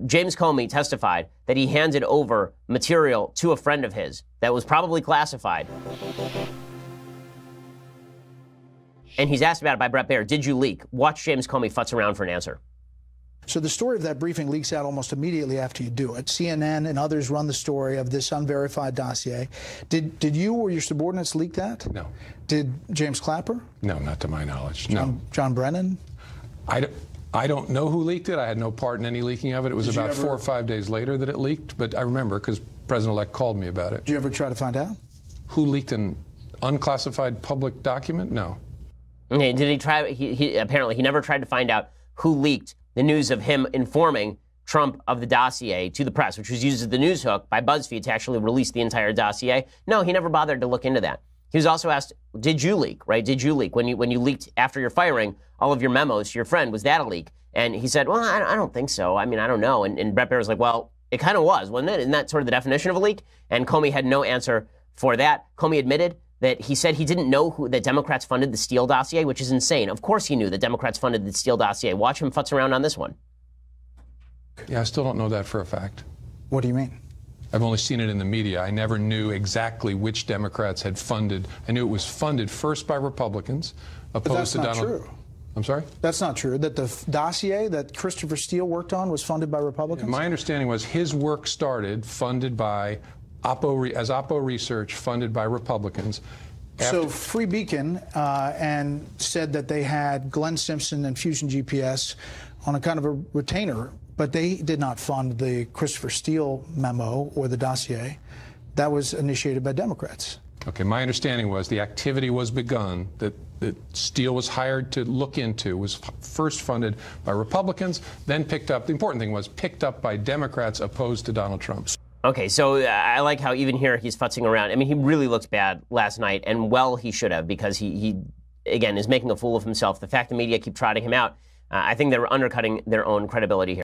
James Comey testified that he handed over material to a friend of his that was probably classified. And he's asked about it by Bret Baier. Did you leak? Watch James Comey futz around for an answer. So the story of that briefing leaks out almost immediately after you do it. CNN and others run the story of this unverified dossier. Did you or your subordinates leak that? No. Did James Clapper? No, not to my knowledge. John Brennan? I don't know who leaked it. I had no part in any leaking of it. It was about 4 or 5 days later that it leaked, but I remember because President-elect called me about it. Did you ever try to find out? Who leaked an unclassified public document? No. Okay, did he try? Apparently he never tried to find out who leaked the news of him informing Trump of the dossier to the press, which was used as the news hook by BuzzFeed to actually release the entire dossier. No, he never bothered to look into that. He was also asked, did you leak, right? Did you leak? When you leaked after your firing all of your memos to your friend, was that a leak? And he said, well, I don't think so. I mean, I don't know. And Bret Baier was like, well, it kind of was, wasn't it? Isn't that sort of the definition of a leak? And Comey had no answer for that. Comey admitted that he said he didn't know that Democrats funded the Steele dossier, which is insane. Of course he knew that Democrats funded the Steele dossier. Watch him futz around on this one. Yeah, I still don't know that for a fact. What do you mean? I've only seen it in the media. I never knew exactly which Democrats had funded. I knew it was funded first by Republicans, opposed to Donald. That's not true. I'm sorry? That's not true. That the dossier that Christopher Steele worked on was funded by Republicans? My understanding was his work started funded by Oppo Research, funded by Republicans. So Free Beacon and said that they had Glenn Simpson and Fusion GPS on a kind of a retainer, but they did not fund the Christopher Steele memo or the dossier. That was initiated by Democrats. Okay, my understanding was the activity was begun, that Steele was hired to look into, was first funded by Republicans, then picked up, the important thing was picked up by Democrats opposed to Donald Trump. Okay, so I like how even here he's futzing around. I mean, he really looked bad last night, and well, he should have, because he again, is making a fool of himself. The fact the media keep trotting him out, I think they're undercutting their own credibility here.